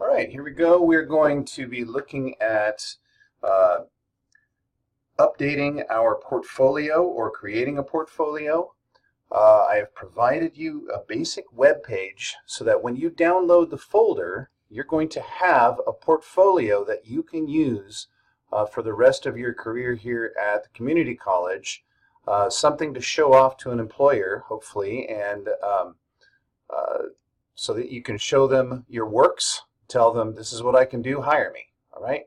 All right, here we go. We're going to be looking at uh, updating our portfolio or creating a portfolio. I have provided you a basic web page so that when you download the folder, you're going to have a portfolio that you can use for the rest of your career here at the community college. Something to show off to an employer, hopefully, and uh, so that you can show them your works, tell them this is what I can do, hire me. All right.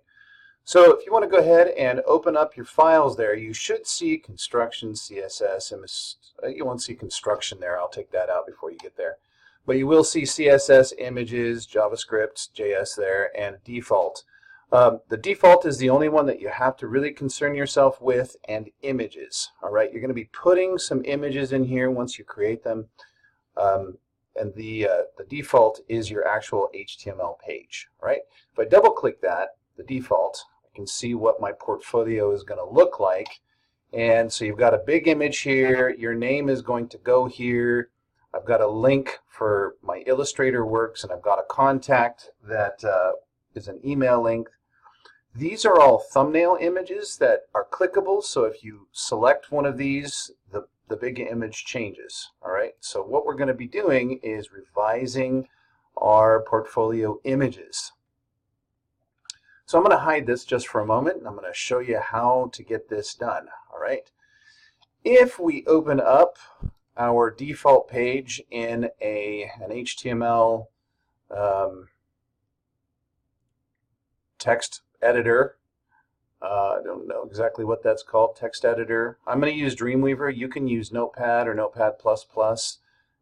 So if you want to go ahead and open up your files there, you should see construction, CSS, you won't see construction there. I'll take that out before you get there. But you will see CSS, images, JavaScript, JS there, and default. The default is the only one that you have to really concern yourself with, and images. All right, you're going to be putting some images in here once you create them. And the default is your actual HTML page. All right, if I double click that, the default, I can see what my portfolio is going to look like. And so you've got a big image here. Your name is going to go here. I've got a link for my Illustrator works, and I've got a contact that is an email link. These are all thumbnail images that are clickable, so if you select one of these, the big image changes. All right, so what we're going to be doing is revising our portfolio images. So I'm going to hide this just for a moment, and I'm going to show you how to get this done. All right, if we open up our default page in an HTML text editor, I don't know exactly what that's called, text editor. I'm going to use Dreamweaver. You can use Notepad or Notepad++.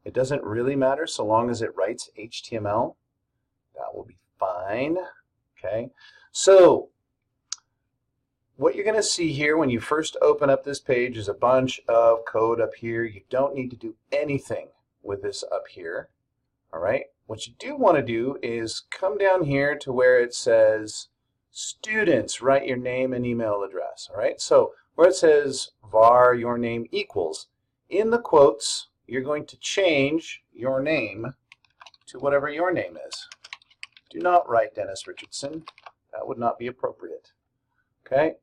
It doesn't really matter so long as it writes HTML. That will be fine. Okay, so what you're going to see here when you first open up this page is a bunch of code up here. You don't need to do anything with this up here. All right, what you do want to do is come down here to where it says students, write your name and email address. All right, so where it says var your name equals, in the quotes you're going to change your name to whatever your name is. Do not write Dennis Richardson. That would not be appropriate. Okay,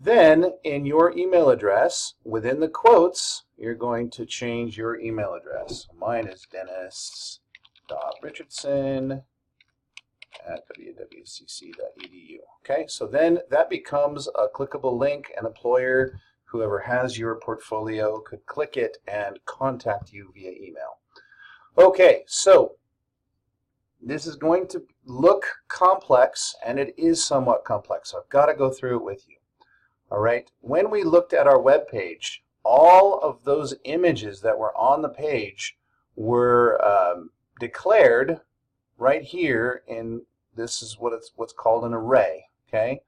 then in your email address, within the quotes, you're going to change your email address. Mine is dennis.richardson at wwcc.edu. Okay, so then that becomes a clickable link. An employer, whoever has your portfolio, could click it and contact you via email. Okay, so this is going to look complex, and it is somewhat complex, so I've got to go through it with you. All right, when we looked at our web page, all of those images that were on the page were declared right here in this is what's called an array. Okay,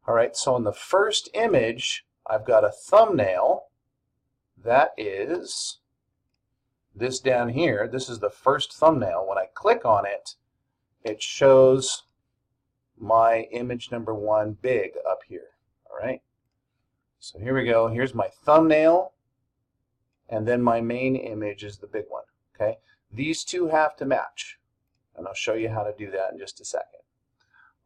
all right, so in the first image I've got a thumbnail that is this down here. This is the first thumbnail. When I click on it, it shows my image number 1 big up here. All right, so here we go. Here's my thumbnail, and then my main image is the big one. Okay, these two have to match, and I'll show you how to do that in just a second.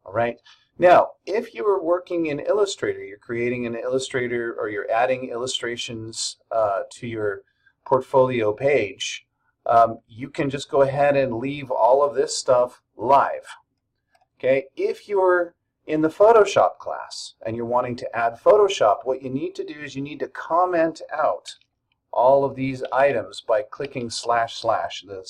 All right, now if you are working in Illustrator, you're creating an Illustrator or you're adding illustrations to your portfolio page, you can just go ahead and leave all of this stuff live. Okay, if you're in the Photoshop class and you're wanting to add Photoshop, what you need to do is you need to comment out all of these items by clicking // The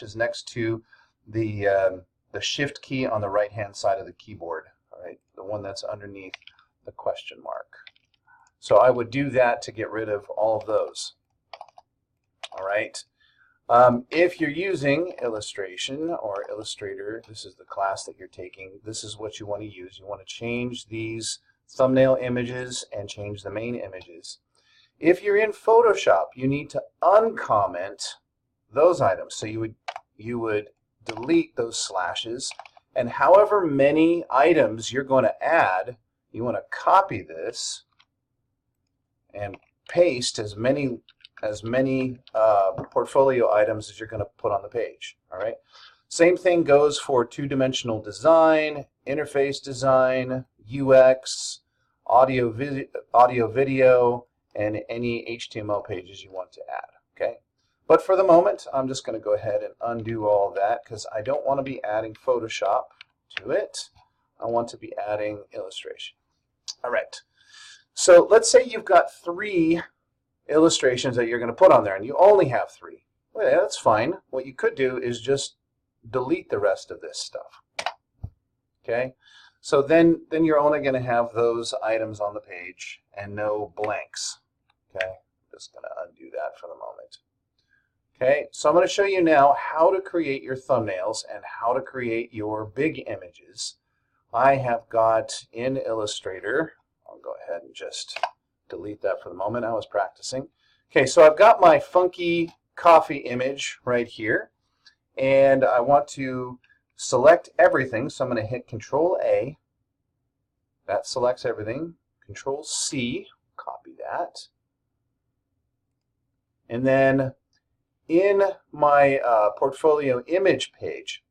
/ is next to the shift key on the right hand side of the keyboard. All right, the one that's underneath the question mark. So I would do that to get rid of all of those. All right, if you're using Illustration or Illustrator, this is the class that you're taking, this is what you want to use. You want to change these thumbnail images and change the main images. If you're in Photoshop, you need to uncomment those items. So you would delete those slashes, and however many items you're going to add, you want to copy this and paste as many portfolio items as you're going to put on the page. All right, Same thing goes for two-dimensional design, interface design, UX, audio, video, and any HTML pages you want to add. Okay, but for the moment, I'm just going to go ahead and undo all that because I don't want to be adding Photoshop to it. I want to be adding illustration. All right. So let's say you've got 3 illustrations that you're going to put on there, and you only have 3. Well, yeah, that's fine. What you could do is just delete the rest of this stuff. Okay. So then you're only going to have those items on the page and no blanks. Okay. I'm just going to undo that for the moment. Okay, so I'm going to show you now how to create your thumbnails and how to create your big images. I have got in Illustrator, I'll go ahead and just delete that for the moment. I was practicing. Okay, so I've got my funky coffee image right here, and I want to select everything, so I'm going to hit Control A. That selects everything. Control C, copy that. And then in my portfolio image page,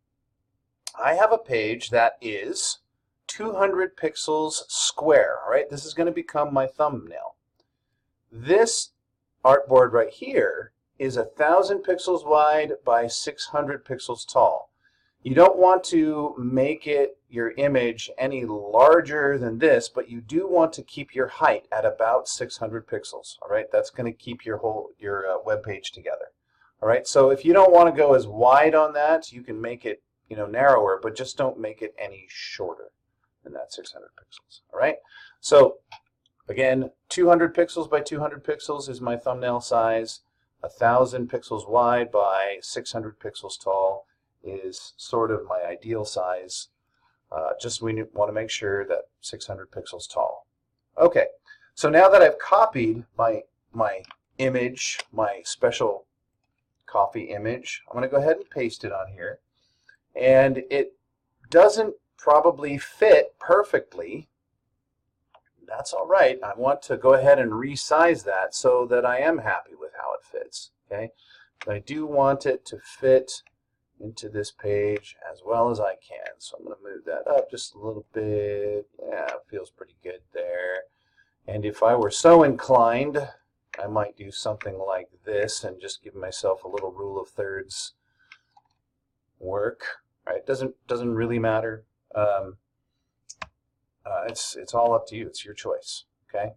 I have a page that is 200 pixels square. All right, this is going to become my thumbnail. This artboard right here is 1,000 pixels wide by 600 pixels tall. You don't want to make it your image any larger than this, but you do want to keep your height at about 600 pixels. All right, that's going to keep your web page together. All right, so if you don't want to go as wide on that, you can make it, narrower, but just don't make it any shorter than that 600 pixels. All right, so again, 200 pixels by 200 pixels is my thumbnail size. 1,000 pixels wide by 600 pixels tall is sort of my ideal size. Just we want to make sure that 600 pixels tall. Okay, so now that I've copied my image, my special coffee image, I'm going to go ahead and paste it on here. And it doesn't probably fit perfectly. That's all right. I want to go ahead and resize that so that I am happy with how it fits. Okay, but I do want it to fit into this page as well as I can. So I'm going to move that up just a little bit. Yeah, it feels pretty good there. And if I were so inclined, I might do something like this and just give myself a little rule of thirds work. Right? Doesn't really matter. It's all up to you. It's your choice. Okay.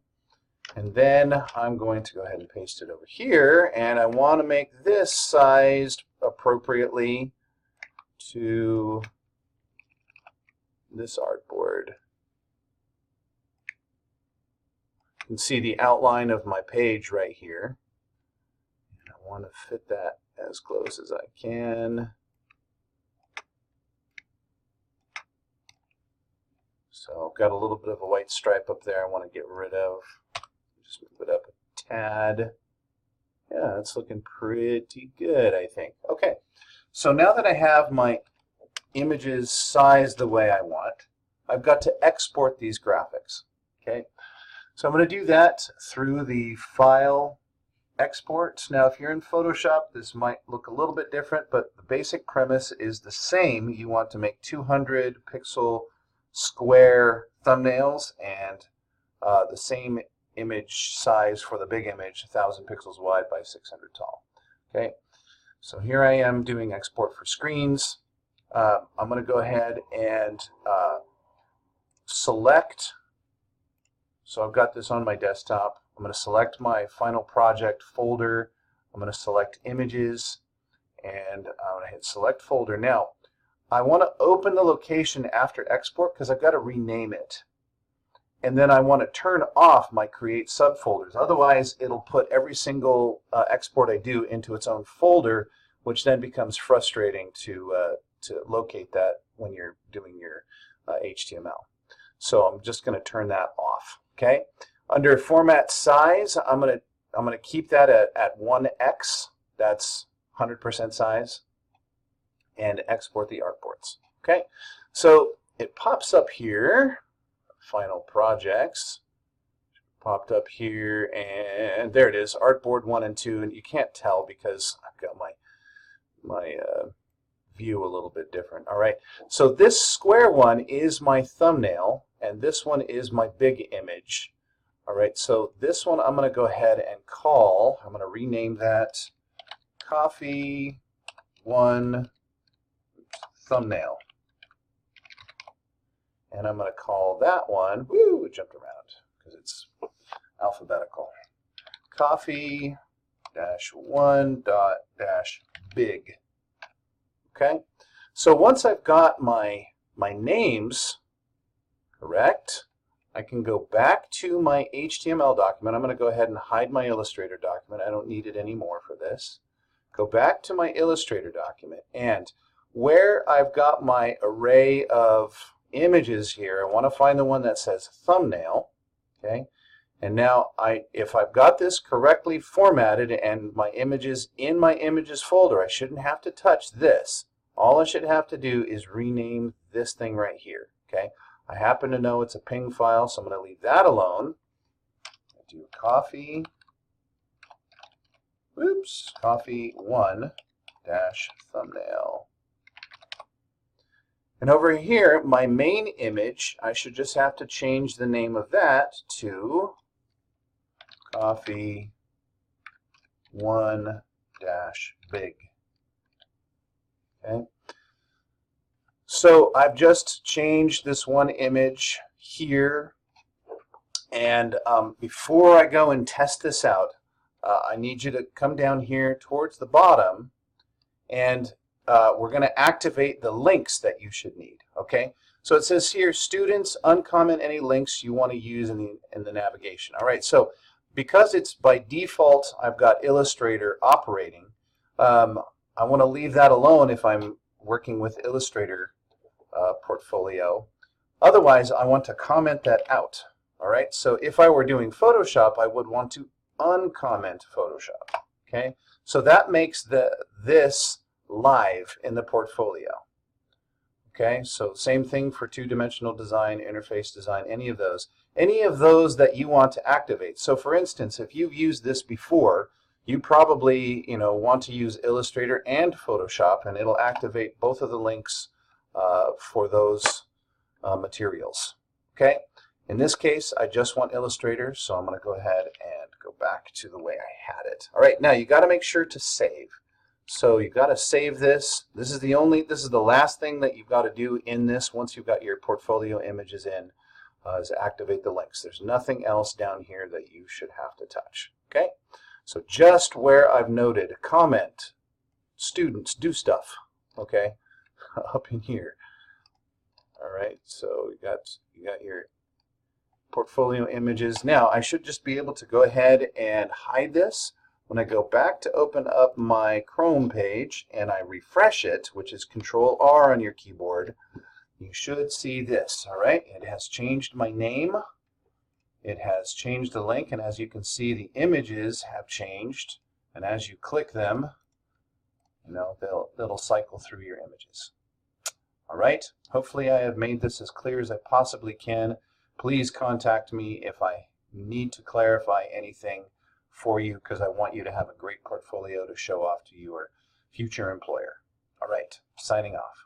And then I'm going to go ahead and paste it over here, and I want to make this sized appropriately to this artboard. You can see the outline of my page right here. And I want to fit that as close as I can. So I've got a little bit of a white stripe up there I want to get rid of. Just move it up a tad. Yeah, it's looking pretty good, I think. Okay, so now that I have my images sized the way I want, I've got to export these graphics. Okay, so I'm going to do that through the File, Export. Now, if you're in Photoshop, this might look a little bit different, but the basic premise is the same. You want to make 200 pixel square thumbnails and the same image size for the big image, 1,000 pixels wide by 600 tall. Okay, so here I am doing export for screens. I'm going to go ahead and select. So I've got this on my desktop. I'm going to select my final project folder. I'm going to select images, and I'm going to hit select folder. Now, I want to open the location after export because I've got to rename it. And then I want to turn off my create subfolders. Otherwise, it'll put every single export I do into its own folder, which then becomes frustrating to locate that when you're doing your HTML. So I'm just going to turn that off. Okay. Under format size, I'm going to keep that at 1x. That's 100% size, and export the artboards. Okay. So it pops up here. Final projects popped up here, and there it is, artboard 1 and 2, and you can't tell because I've got my view a little bit different. All right, so this square one is my thumbnail, and this one is my big image. All right, so this one I'm going to go ahead and call, I'm going to rename that Coffee One Thumbnail. And I'm going to call that one, woo, it jumped around because it's alphabetical. Coffee -1 big. Okay, so once I've got my names correct, I can go back to my HTML document. I'm going to go ahead and hide my Illustrator document. I don't need it anymore for this. Go back to my Illustrator document, and where I've got my array of images here, I want to find the one that says thumbnail. Okay, and now if I've got this correctly formatted and my images in my images folder, I shouldn't have to touch this. All I should have to do is rename this thing right here. Okay, I happen to know it's a PNG file, so I'm going to leave that alone. I do coffee, coffee 1 thumbnail. And over here, my main image, I should just have to change the name of that to Coffee 1 big. Okay. So I've just changed this one image here, and before I go and test this out, I need you to come down here towards the bottom, and we're going to activate the links that you should need. Okay, so it says here, students, uncomment any links you want to use in the navigation. All right, so because it's by default, I've got Illustrator operating. I want to leave that alone if I'm working with Illustrator portfolio. Otherwise, I want to comment that out. All right, so if I were doing Photoshop, I would want to uncomment Photoshop. Okay, so that makes this live in the portfolio. Okay, so same thing for two-dimensional design, interface design, any of those that you want to activate. So for instance, if you've used this before, you probably want to use Illustrator and Photoshop, and it'll activate both of the links for those materials. Okay, in this case I just want Illustrator, so I'm going to go ahead and go back to the way I had it. All right, now you got to make sure to save. So you've got to save this. This is the last thing that you've got to do in this once you've got your portfolio images in, is activate the links. There's nothing else down here that you should have to touch. Okay, so just where I've noted comment, students, do stuff. Okay, up in here. All right, so you got your portfolio images. Now I should just be able to go ahead and hide this. When I go back to open up my Chrome page and I refresh it, which is Control-R on your keyboard, you should see this. All right, it has changed my name, it has changed the link, and as you can see, the images have changed, and as you click them, they'll cycle through your images. All right, hopefully I have made this as clear as I possibly can. Please contact me if I need to clarify anything for you, because I want you to have a great portfolio to show off to your future employer. All right, signing off.